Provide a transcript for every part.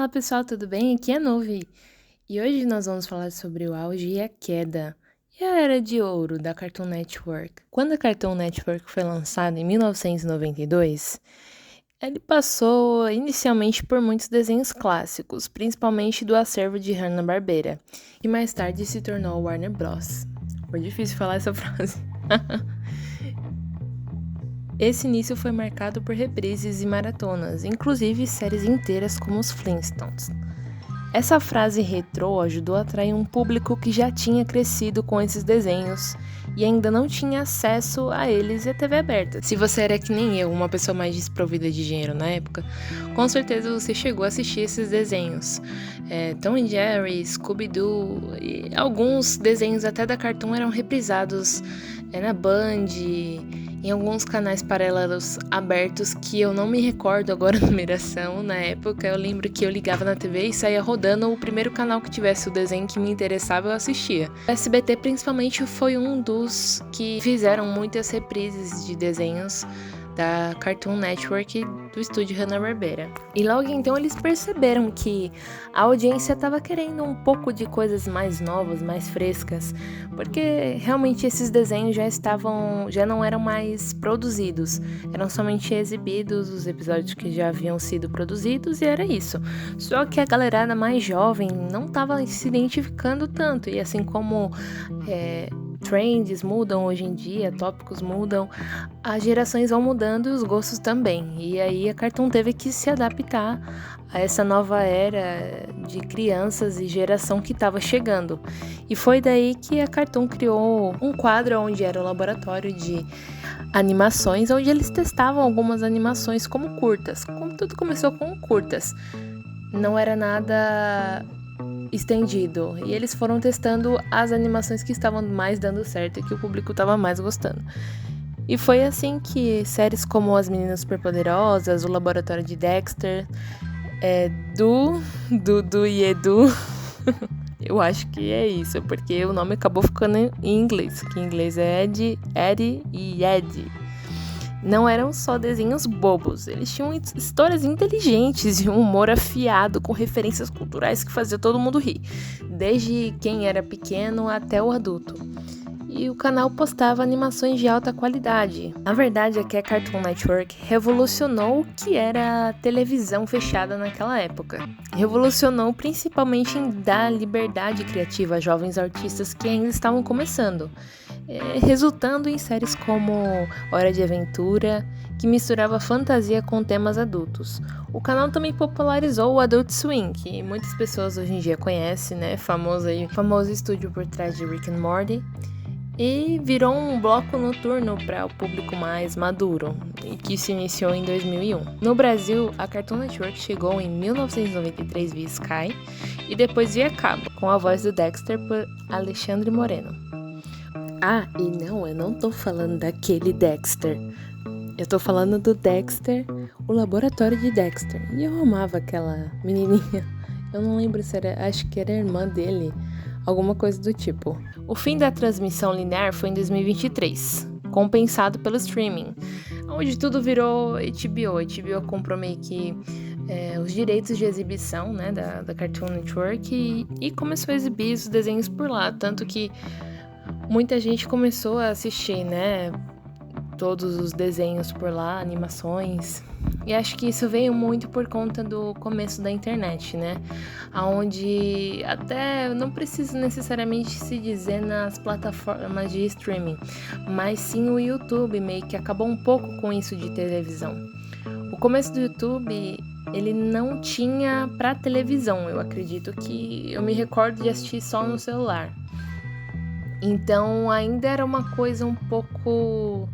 Fala pessoal, tudo bem? Aqui é Novi. E hoje nós vamos falar sobre o auge e a queda e a era de ouro da Cartoon Network. Quando a Cartoon Network foi lançada em 1992, ele passou inicialmente por muitos desenhos clássicos, principalmente do acervo de Hanna-Barbera, e mais tarde se tornou Warner Bros. Foi difícil falar essa frase. Esse início foi marcado por reprises e maratonas, inclusive séries inteiras como os Flintstones. Essa frase retrô ajudou a atrair um público que já tinha crescido com esses desenhos e ainda não tinha acesso a eles e a TV aberta. Se você era que nem eu, uma pessoa mais desprovida de dinheiro na época, com certeza você chegou a assistir esses desenhos. Tom e Jerry, Scooby-Doo e alguns desenhos até da Cartoon eram reprisados na Band, em alguns canais paralelos abertos que eu não me recordo agora a numeração. Na época eu lembro que eu ligava na TV e saía rodando o primeiro canal que tivesse o desenho que me interessava, eu assistia. O SBT principalmente foi um dos que fizeram muitas reprises de desenhos da Cartoon Network do estúdio Hanna-Barbera. E logo então eles perceberam que a audiência estava querendo um pouco de coisas mais novas, mais frescas, porque realmente esses desenhos já não eram mais produzidos, eram somente exibidos os episódios que já haviam sido produzidos e era isso. Só que a galerada mais jovem não estava se identificando tanto, e assim como trends mudam hoje em dia, tópicos mudam, as gerações vão mudando e os gostos também. E aí a Cartoon teve que se adaptar a essa nova era de crianças e geração que estava chegando. E foi daí que a Cartoon criou um quadro onde era o laboratório de animações, onde eles testavam algumas animações como curtas. Como tudo começou com curtas. Não era nada estendido, e eles foram testando as animações que estavam mais dando certo e que o público estava mais gostando. E foi assim que séries como As Meninas Superpoderosas, O Laboratório de Dexter, Dudu e Edu, eu acho que é isso, porque o nome acabou ficando em inglês, que em inglês é Ed, Eddie e Ed. Não eram só desenhos bobos, eles tinham histórias inteligentes e um humor afiado com referências culturais que fazia todo mundo rir, desde quem era pequeno até o adulto. E o canal postava animações de alta qualidade. A verdade é que a Cartoon Network revolucionou o que era a televisão fechada naquela época. Revolucionou principalmente em dar liberdade criativa a jovens artistas que ainda estavam começando, resultando em séries como Hora de Aventura, que misturava fantasia com temas adultos. O canal também popularizou o Adult Swim, que muitas pessoas hoje em dia conhecem, né? Famoso estúdio por trás de Rick and Morty. E virou um bloco noturno para o público mais maduro, e que se iniciou em 2001. No Brasil, a Cartoon Network chegou em 1993 via Sky e depois via cabo, com a voz do Dexter por Alexandre Moreno. Ah, e não, eu não tô falando daquele Dexter. Eu tô falando do Dexter, o laboratório de Dexter. E eu amava aquela menininha. Eu não lembro se era, acho que era a irmã dele, alguma coisa do tipo. O fim da transmissão linear foi em 2023, compensado pelo streaming, onde tudo virou HBO. A HBO comprou meio que os direitos de exibição, né, da Cartoon Network e começou a exibir os desenhos por lá, tanto que muita gente começou a assistir, né, todos os desenhos por lá, animações. E acho que isso veio muito por conta do começo da internet, né? Onde até não precisa necessariamente se dizer nas plataformas de streaming, mas sim o YouTube meio que acabou um pouco com isso de televisão. O começo do YouTube, ele não tinha pra televisão, eu acredito que eu me recordo de assistir só no celular. Então ainda era uma coisa um pouco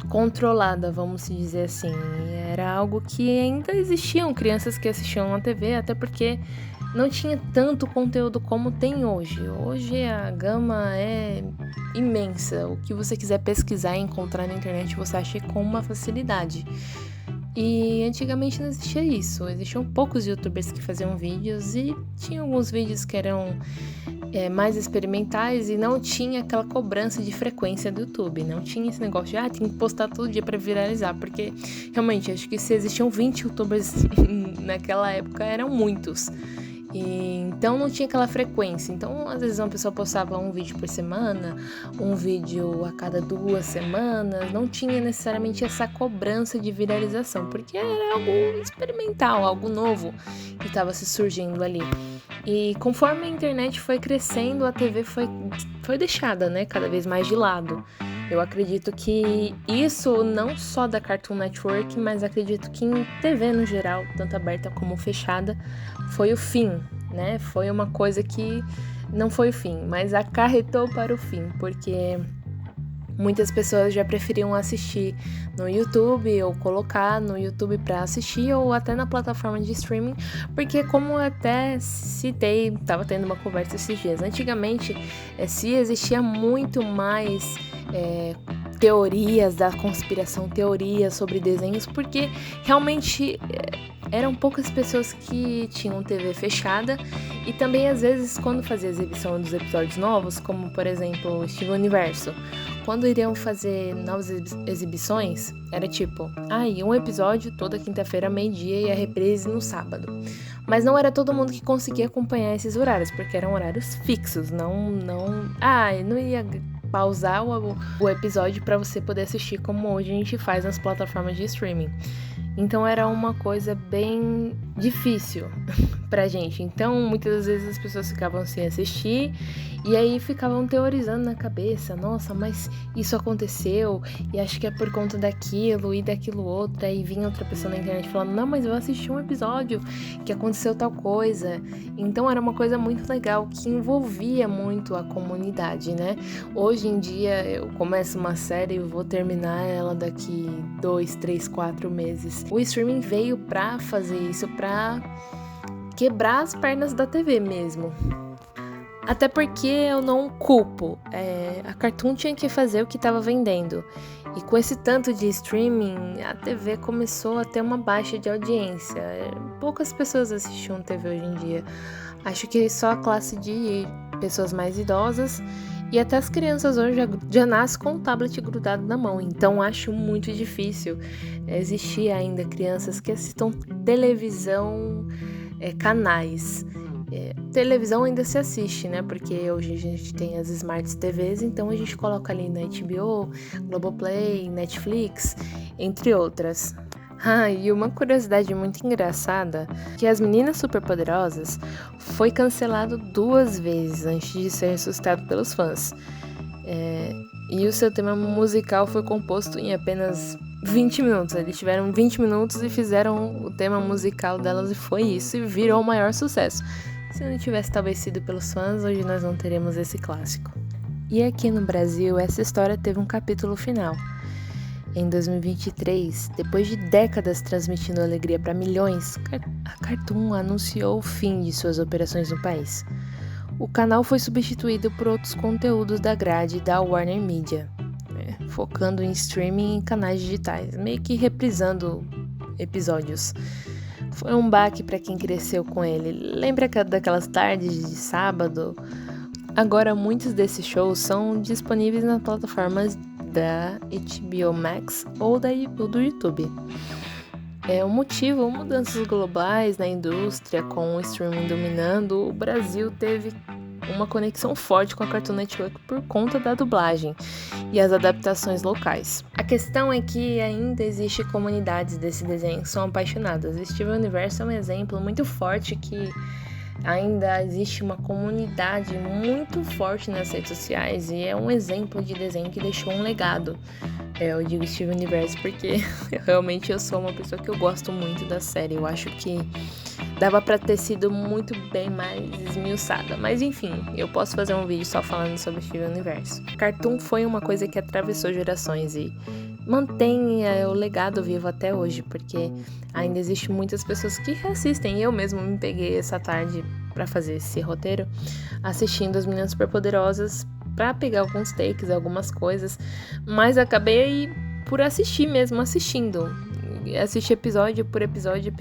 controlada, vamos se dizer assim. Era algo que ainda existiam crianças que assistiam na TV, até porque não tinha tanto conteúdo como tem hoje. Hoje a gama é imensa. O que você quiser pesquisar e encontrar na internet, você acha com uma facilidade. E antigamente não existia isso. Existiam poucos youtubers que faziam vídeos e tinha alguns vídeos que eram mais experimentais e não tinha aquela cobrança de frequência do YouTube. Não tinha esse negócio de, tem que postar todo dia pra viralizar, porque realmente acho que se existiam 20 YouTubers naquela época, eram muitos. Então não tinha aquela frequência. Então às vezes uma pessoa postava um vídeo por semana, um vídeo a cada 2 semanas, não tinha necessariamente essa cobrança de viralização, porque era algo experimental, algo novo que estava se surgindo ali. E conforme a internet foi crescendo, a TV foi deixada, né, cada vez mais de lado. Eu acredito que isso não só da Cartoon Network, mas acredito que em TV no geral, tanto aberta como fechada, foi o fim, né? Foi uma coisa que não foi o fim, mas acarretou para o fim, porque muitas pessoas já preferiam assistir no YouTube ou colocar no YouTube para assistir ou até na plataforma de streaming, porque como eu até citei, estava tendo uma conversa esses dias, antigamente se existia muito mais teorias da conspiração, teorias sobre desenhos, porque realmente eram poucas pessoas que tinham TV fechada e também às vezes quando fazia exibição dos episódios novos, como por exemplo o Steven Universo, quando iriam fazer novas exibições, era tipo, um episódio toda quinta-feira, meio-dia e a reprise no sábado. Mas não era todo mundo que conseguia acompanhar esses horários, porque eram horários fixos, não ia pausar o episódio para você poder assistir como hoje a gente faz nas plataformas de streaming. Então era uma coisa bem difícil pra gente. Então muitas vezes as pessoas ficavam sem assistir e aí ficavam teorizando na cabeça, nossa, mas isso aconteceu e acho que é por conta daquilo e daquilo outro. Aí vinha outra pessoa na internet falando, não, mas eu assisti um episódio que aconteceu tal coisa. Então era uma coisa muito legal que envolvia muito a comunidade, né? Hoje em dia eu começo uma série e vou terminar ela daqui 2, 3, 4 meses. O streaming veio pra fazer isso, pra quebrar as pernas da TV mesmo. Até porque eu não culpo. A Cartoon tinha que fazer o que estava vendendo. E com esse tanto de streaming, a TV começou a ter uma baixa de audiência. Poucas pessoas assistiam TV hoje em dia. Acho que só a classe de pessoas mais idosas. E até as crianças hoje já nascem com o tablet grudado na mão. Então acho muito difícil existir ainda crianças que assistam televisão, canais. Televisão ainda se assiste, né? Porque hoje a gente tem as Smart TVs, então a gente coloca ali na HBO, Globoplay, Netflix, entre outras. E uma curiosidade muito engraçada, que As Meninas Superpoderosas foi cancelado 2 vezes antes de ser ressuscitado pelos fãs. E o seu tema musical foi composto em apenas 20 minutos. Eles tiveram 20 minutos e fizeram o tema musical delas e foi isso, e virou o maior sucesso. Se não tivesse talvez sido pelos fãs, hoje nós não teríamos esse clássico. E aqui no Brasil, essa história teve um capítulo final. Em 2023, depois de décadas transmitindo alegria para milhões, a Cartoon anunciou o fim de suas operações no país. O canal foi substituído por outros conteúdos da grade da Warner Media, focando em streaming e canais digitais, meio que reprisando episódios. Foi um baque para quem cresceu com ele. Lembra daquelas tardes de sábado? Agora muitos desses shows são disponíveis nas plataformas da HBO Max ou do YouTube. O motivo, mudanças globais na indústria, com o streaming dominando, o Brasil teve uma conexão forte com a Cartoon Network por conta da dublagem e as adaptações locais. A questão é que ainda existe comunidades desse desenho que são apaixonadas. Steven Universe é um exemplo muito forte que ainda existe uma comunidade muito forte nas redes sociais e é um exemplo de desenho que deixou um legado. Eu digo Steven Universe porque eu sou uma pessoa que eu gosto muito da série. Eu acho que dava pra ter sido muito bem mais esmiuçada. Mas enfim, eu posso fazer um vídeo só falando sobre Steven Universe. Cartoon foi uma coisa que atravessou gerações e mantém o legado vivo até hoje, porque ainda existe muitas pessoas que reassistem. Eu mesmo me peguei essa tarde pra fazer esse roteiro, assistindo As Meninas Superpoderosas, pra pegar alguns takes, algumas coisas, mas acabei por assistir mesmo, assistindo. Assisti episódio por episódio,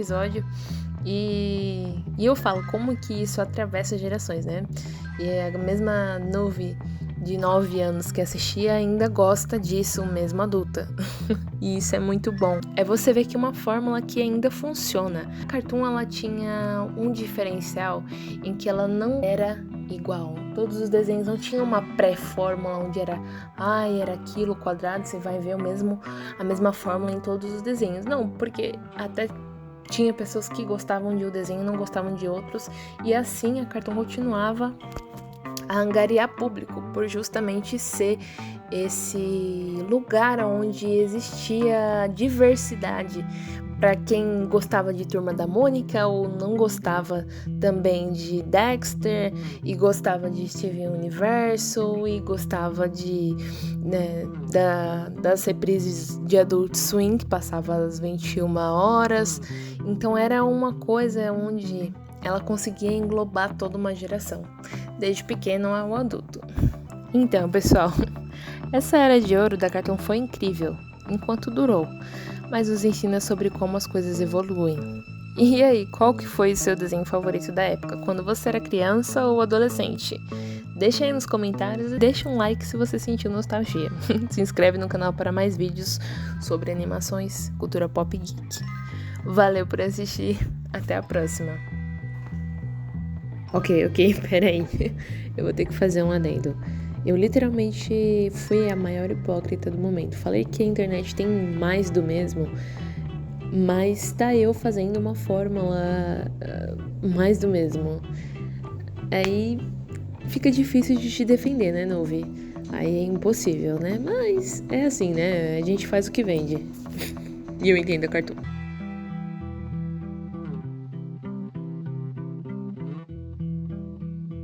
e eu falo como que isso atravessa gerações, né? E a mesma Nuve de 9 anos que assistia ainda gosta disso, mesmo adulta. E isso é muito bom. É você ver que uma fórmula que ainda funciona. A Cartoon, ela tinha um diferencial em que ela não era igual. Todos os desenhos não tinham uma pré-fórmula onde era aquilo quadrado, você vai ver a mesma fórmula em todos os desenhos. Não, porque até tinha pessoas que gostavam de um desenho e não gostavam de outros, e assim a Cartoon continuava a angariar público, por justamente ser esse lugar onde existia diversidade. Para quem gostava de Turma da Mônica ou não gostava também de Dexter, e gostava de Steven Universo, e gostava das reprises de Adult Swim, que passava às 21 horas. Então era uma coisa onde ela conseguia englobar toda uma geração, desde pequeno ao adulto. Então, pessoal, essa era de ouro da Cartoon foi incrível, enquanto durou, mas nos ensina sobre como as coisas evoluem. E aí, qual que foi o seu desenho favorito da época, quando você era criança ou adolescente? Deixa aí nos comentários e deixa um like se você sentiu nostalgia. Se inscreve no canal para mais vídeos sobre animações, cultura pop e geek. Valeu por assistir, até a próxima. Ok, peraí. Eu vou ter que fazer um adendo. Eu literalmente fui a maior hipócrita do momento. Falei que a internet tem mais do mesmo, mas tá eu fazendo uma fórmula mais do mesmo. Aí fica difícil de te defender, né, Nuve? Aí é impossível, né? Mas é assim, né? A gente faz o que vende. E eu entendo a Cartoon.